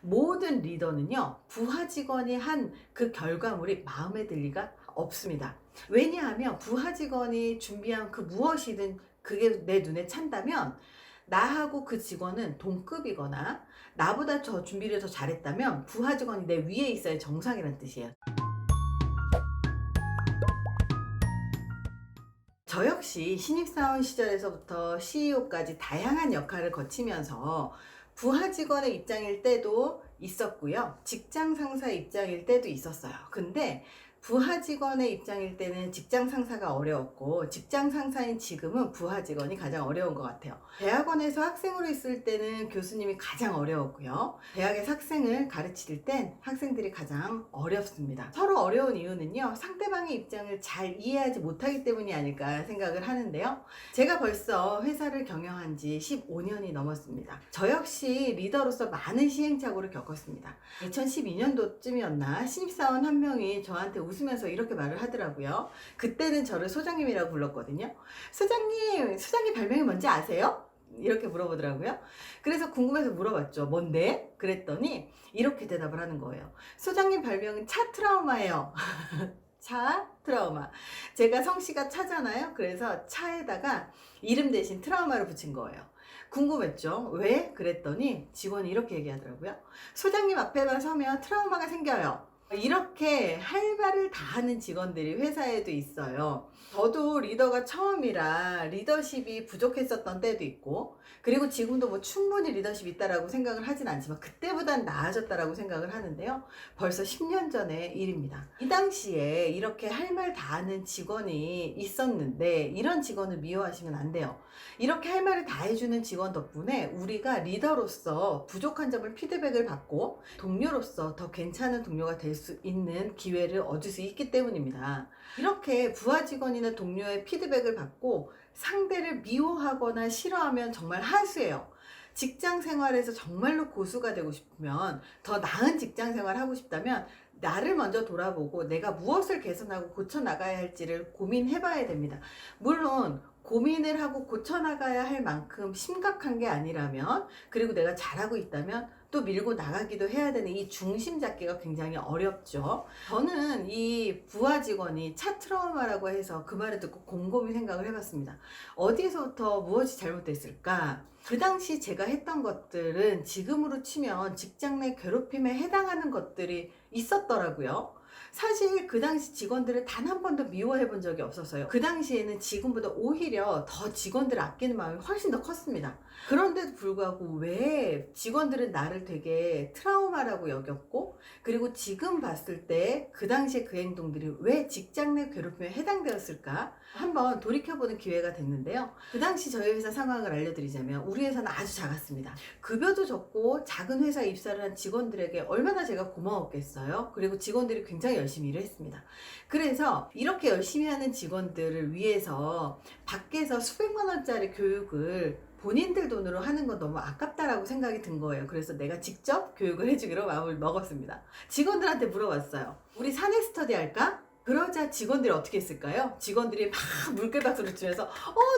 모든 리더는요, 부하 직원이 한 그 결과물이 마음에 들 리가 없습니다. 왜냐하면 부하 직원이 준비한 그 무엇이든 그게 내 눈에 찬다면 나하고 그 직원은 동급이거나 나보다 저 준비를 더 잘했다면 부하 직원이 내 위에 있어야 정상이란 뜻이에요. 저 역시 신입사원 시절에서부터 CEO까지 다양한 역할을 거치면서 부하 직원의 입장일 때도 있었고요. 직장 상사 입장일 때도 있었어요. 근데 부하 직원의 입장일 때는 직장 상사가 어려웠고 직장 상사인 지금은 부하 직원이 가장 어려운 것 같아요. 대학원에서 학생으로 있을 때는 교수님이 가장 어려웠고요. 대학에서 학생을 가르칠 땐 학생들이 가장 어렵습니다. 서로 어려운 이유는요, 상대방의 입장을 잘 이해하지 못하기 때문이 아닐까 생각을 하는데요. 제가 벌써 회사를 경영한 지 15년이 넘었습니다. 저 역시 리더로서 많은 시행착오를 겪었습니다. 2012년도쯤이었나 신입사원 한 명이 저한테 웃으면서 이렇게 말을 하더라고요. 그때는 저를 소장님이라고 불렀거든요. 소장님 별명이 뭔지 아세요? 이렇게 물어보더라고요. 그래서 궁금해서 물어봤죠. 뭔데? 그랬더니 이렇게 대답을 하는 거예요. 소장님 별명은 차 트라우마예요. 차 트라우마. 제가 성씨가 차잖아요. 그래서 차에다가 이름 대신 트라우마를 붙인 거예요. 궁금했죠. 왜? 그랬더니 직원이 이렇게 얘기하더라고요. 소장님 앞에만 서면 트라우마가 생겨요. 이렇게 할 말을 다 하는 직원들이 회사에도 있어요. 저도 리더가 처음이라 리더십이 부족했었던 때도 있고, 그리고 지금도 뭐 충분히 리더십 있다라고 생각을 하진 않지만 그때보단 나아졌다라고 생각을 하는데요. 벌써 10년 전의 일입니다. 이 당시에 이렇게 할 말 다 하는 직원이 있었는데 이런 직원을 미워하시면 안 돼요. 이렇게 할 말을 다 해주는 직원 덕분에 우리가 리더로서 부족한 점을 피드백을 받고 동료로서 더 괜찮은 동료가 될 수 있는 기회를 얻을 수 있기 때문입니다. 이렇게 부하 직원이나 동료의 피드백을 받고 상대를 미워하거나 싫어하면 정말 한수예요. 직장 생활에서 정말로 고수가 되고 싶으면, 더 나은 직장 생활 하고 싶다면 나를 먼저 돌아보고 내가 무엇을 개선하고 고쳐 나가야 할지를 고민해 봐야 됩니다. 물론 고민을 하고 고쳐 나가야 할 만큼 심각한 게 아니라면, 그리고 내가 잘하고 있다면 또 밀고 나가기도 해야 되는 이 중심 잡기가 굉장히 어렵죠. 저는 이 부하 직원이 차 트라우마라고 해서 그 말을 듣고 곰곰이 생각을 해봤습니다. 어디서부터 무엇이 잘못됐을까? 그 당시 제가 했던 것들은 지금으로 치면 직장 내 괴롭힘에 해당하는 것들이 있었더라고요. 사실 그 당시 직원들을 단 한 번도 미워해 본 적이 없었어요. 그 당시에는 지금보다 오히려 더 직원들을 아끼는 마음이 훨씬 더 컸습니다. 그런데도 불구하고 왜 직원들은 나를 되게 트라우마라고 여겼고, 그리고 지금 봤을 때 그 당시에 그 행동들이 왜 직장 내 괴롭힘에 해당되었을까? 한번 돌이켜보는 기회가 됐는데요. 그 당시 저희 회사 상황을 알려드리자면, 우리 회사는 아주 작았습니다. 급여도 적고 작은 회사에 입사를 한 직원들에게 얼마나 제가 고마웠겠어요. 그리고 직원들이 굉장히 열심히 일을 했습니다. 그래서 이렇게 열심히 하는 직원들을 위해서 밖에서 수백만 원짜리 교육을 본인들 돈으로 하는 건 너무 아깝다라고 생각이 든 거예요. 그래서 내가 직접 교육을 해주기로 마음을 먹었습니다. 직원들한테 물어봤어요. 우리 사내 스터디 할까? 그러자 직원들이 어떻게 했을까요? 직원들이 막 물개박수를 치면서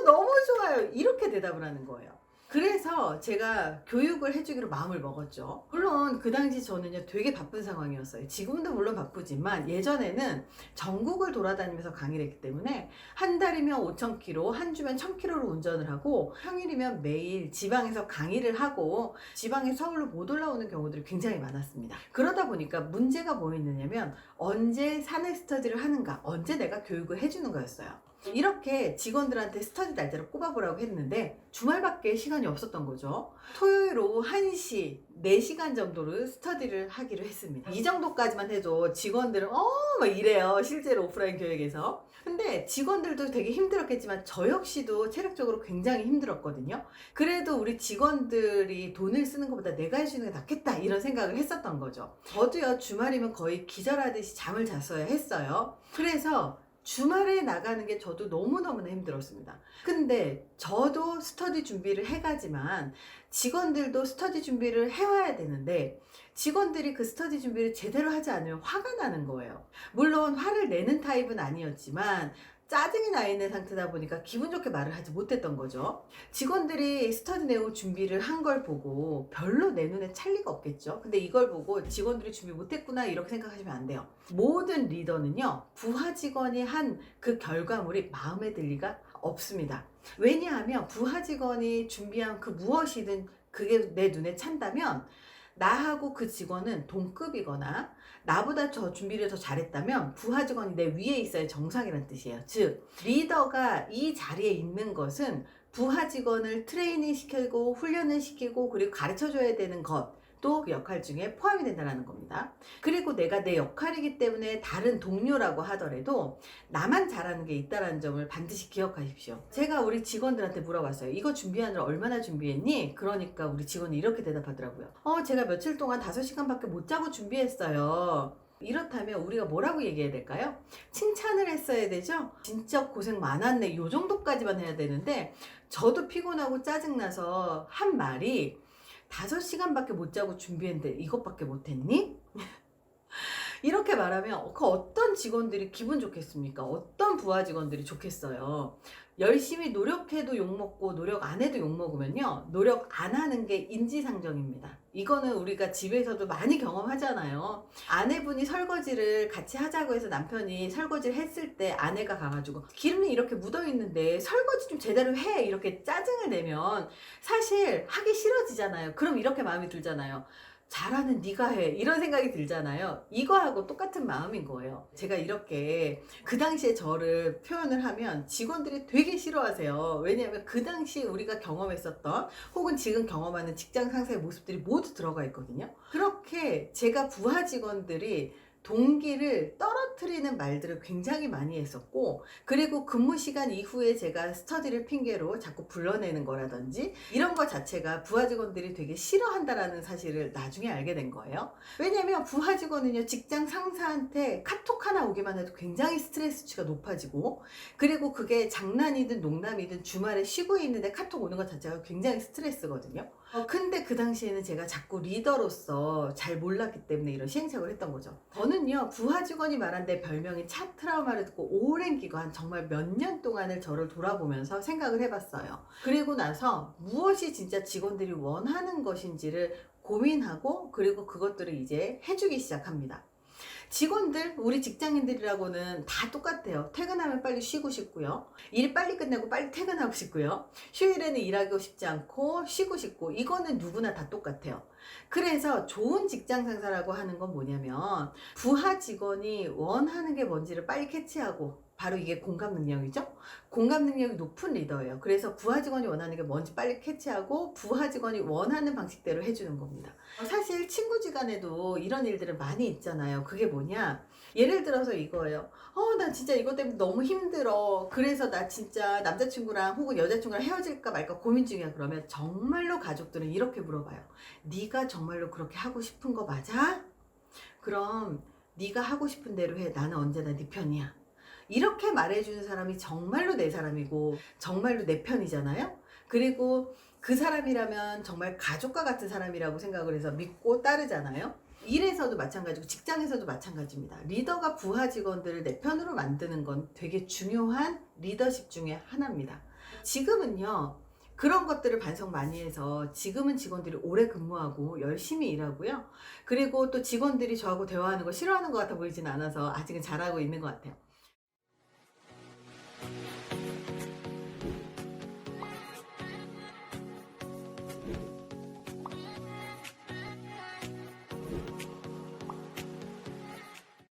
너무 좋아요, 이렇게 대답을 하는 거예요. 그래서 제가 교육을 해주기로 마음을 먹었죠. 물론 그 당시 저는요 되게 바쁜 상황이었어요. 지금도 물론 바쁘지만 예전에는 전국을 돌아다니면서 강의를 했기 때문에 한 달이면 5,000km, 한 주면 1,000km를 운전을 하고 평일이면 매일 지방에서 강의를 하고 지방에 서울로 못 올라오는 경우들이 굉장히 많았습니다. 그러다 보니까 문제가 뭐였느냐면 언제 사내 스터디를 하는가, 언제 내가 교육을 해주는 거였어요. 이렇게 직원들한테 스터디 날짜를 꼽아보라고 했는데 주말밖에 시간이 없었던 거죠. 토요일 오후 1시, 4시간 정도를 스터디를 하기로 했습니다. 이 정도까지만 해도 직원들은 막 이래요, 실제로 오프라인 교육에서. 근데 직원들도 되게 힘들었겠지만 저 역시도 체력적으로 굉장히 힘들었거든요. 그래도 우리 직원들이 돈을 쓰는 것보다 내가 해주는 게 낫겠다, 이런 생각을 했었던 거죠. 저도요 주말이면 거의 기절하듯이 잠을 잤어야 했어요. 그래서 주말에 나가는 게 저도 너무너무나 힘들었습니다. 근데 저도 스터디 준비를 해가지만 직원들도 스터디 준비를 해와야 되는데 직원들이 그 스터디 준비를 제대로 하지 않으면 화가 나는 거예요. 물론 화를 내는 타입은 아니었지만 짜증이 나 있는 상태다 보니까 기분 좋게 말을 하지 못했던 거죠. 직원들이 스터디 내용 준비를 한 걸 보고 별로 내 눈에 찰 리가 없겠죠. 근데 이걸 보고 직원들이 준비 못했구나 이렇게 생각하시면 안 돼요. 모든 리더는요, 부하 직원이 한 그 결과물이 마음에 들 리가 없습니다. 왜냐하면 부하 직원이 준비한 그 무엇이든 그게 내 눈에 찬다면 나하고 그 직원은 동급이거나 나보다 저 준비를 더 잘했다면 부하 직원이 내 위에 있어야 정상이라는 뜻이에요. 즉, 리더가 이 자리에 있는 것은 부하 직원을 트레이닝 시키고 훈련을 시키고 그리고 가르쳐 줘야 되는 것도 그 역할 중에 포함이 된다는 겁니다. 그리고 내가 내 역할이기 때문에 다른 동료라고 하더라도 나만 잘하는 게 있다는 점을 반드시 기억하십시오. 제가 우리 직원들한테 물어봤어요. 이거 준비하느라 얼마나 준비했니? 그러니까 우리 직원이 이렇게 대답하더라고요. 제가 며칠 동안 5시간밖에 못 자고 준비했어요. 이렇다면 우리가 뭐라고 얘기해야 될까요? 칭찬을 했어야 되죠? 진짜 고생 많았네. 요 정도까지만 해야 되는데 저도 피곤하고 짜증나서 한 말이 5시간밖에 못 자고 준비했는데 이것밖에 못했니? 이렇게 말하면 그 어떤 직원들이 기분 좋겠습니까? 어떤 부하 직원들이 좋겠어요? 열심히 노력해도 욕먹고 노력 안 해도 욕먹으면요, 노력 안 하는 게 인지상정입니다. 이거는 우리가 집에서도 많이 경험하잖아요. 아내분이 설거지를 같이 하자고 해서 남편이 설거지를 했을 때 아내가 가가지고 기름이 이렇게 묻어있는데 설거지 좀 제대로 해, 이렇게 짜증을 내면 사실 하기 싫어지잖아요. 그럼 이렇게 마음이 들잖아요. 잘하는 네가 해, 이런 생각이 들잖아요. 이거하고 똑같은 마음인 거예요. 제가 이렇게 그 당시에 저를 표현을 하면 직원들이 되게 싫어하세요. 왜냐하면 그 당시 우리가 경험했었던 혹은 지금 경험하는 직장 상사의 모습들이 모두 들어가 있거든요. 그렇게 제가 부하 직원들이 동기를 떨어뜨리는 말들을 굉장히 많이 했었고, 그리고 근무 시간 이후에 제가 스터디를 핑계로 자꾸 불러내는 거라든지 이런 것 자체가 부하 직원들이 되게 싫어한다라는 사실을 나중에 알게 된 거예요. 왜냐면 부하 직원은요, 직장 상사한테 카톡 하나 오기만 해도 굉장히 스트레스치가 높아지고, 그리고 그게 장난이든 농담이든 주말에 쉬고 있는데 카톡 오는 것 자체가 굉장히 스트레스거든요. 근데 그 당시에는 제가 자꾸 리더로서 잘 몰랐기 때문에 이런 시행착오를 했던 거죠. 저는요, 부하 직원이 말한 내 별명이 차 트라우마를 듣고 오랜 기간, 정말 몇 년 동안을 저를 돌아보면서 생각을 해봤어요. 그리고 나서 무엇이 진짜 직원들이 원하는 것인지를 고민하고, 그리고 그것들을 이제 해주기 시작합니다. 직원들, 우리 직장인들이라고는 다 똑같아요. 퇴근하면 빨리 쉬고 싶고요. 일 빨리 끝내고 빨리 퇴근하고 싶고요. 휴일에는 일하고 싶지 않고 쉬고 싶고, 이거는 누구나 다 똑같아요. 그래서 좋은 직장 상사라고 하는 건 뭐냐면 부하 직원이 원하는 게 뭔지를 빨리 캐치하고, 바로 이게 공감 능력이죠. 공감 능력이 높은 리더예요. 그래서 부하 직원이 원하는 게 뭔지 빨리 캐치하고 부하 직원이 원하는 방식대로 해주는 겁니다. 사실 친구지간에도 이런 일들은 많이 있잖아요. 그게 뭐냐, 예를 들어서 이거예요. 나 진짜 이것 때문에 너무 힘들어. 그래서 나 진짜 남자친구랑 혹은 여자친구랑 헤어질까 말까 고민 중이야. 그러면 정말로 가족들은 이렇게 물어봐요. 네가 정말로 그렇게 하고 싶은 거 맞아? 그럼 네가 하고 싶은 대로 해. 나는 언제나 네 편이야. 이렇게 말해주는 사람이 정말로 내 사람이고 정말로 내 편이잖아요. 그리고 그 사람이라면 정말 가족과 같은 사람이라고 생각을 해서 믿고 따르잖아요. 일에서도 마찬가지고 직장에서도 마찬가지입니다. 리더가 부하 직원들을 내 편으로 만드는 건 되게 중요한 리더십 중에 하나입니다. 지금은요, 그런 것들을 반성 많이 해서 지금은 직원들이 오래 근무하고 열심히 일하고요. 그리고 또 직원들이 저하고 대화하는 거 싫어하는 것 같아 보이진 않아서 아직은 잘하고 있는 것 같아요.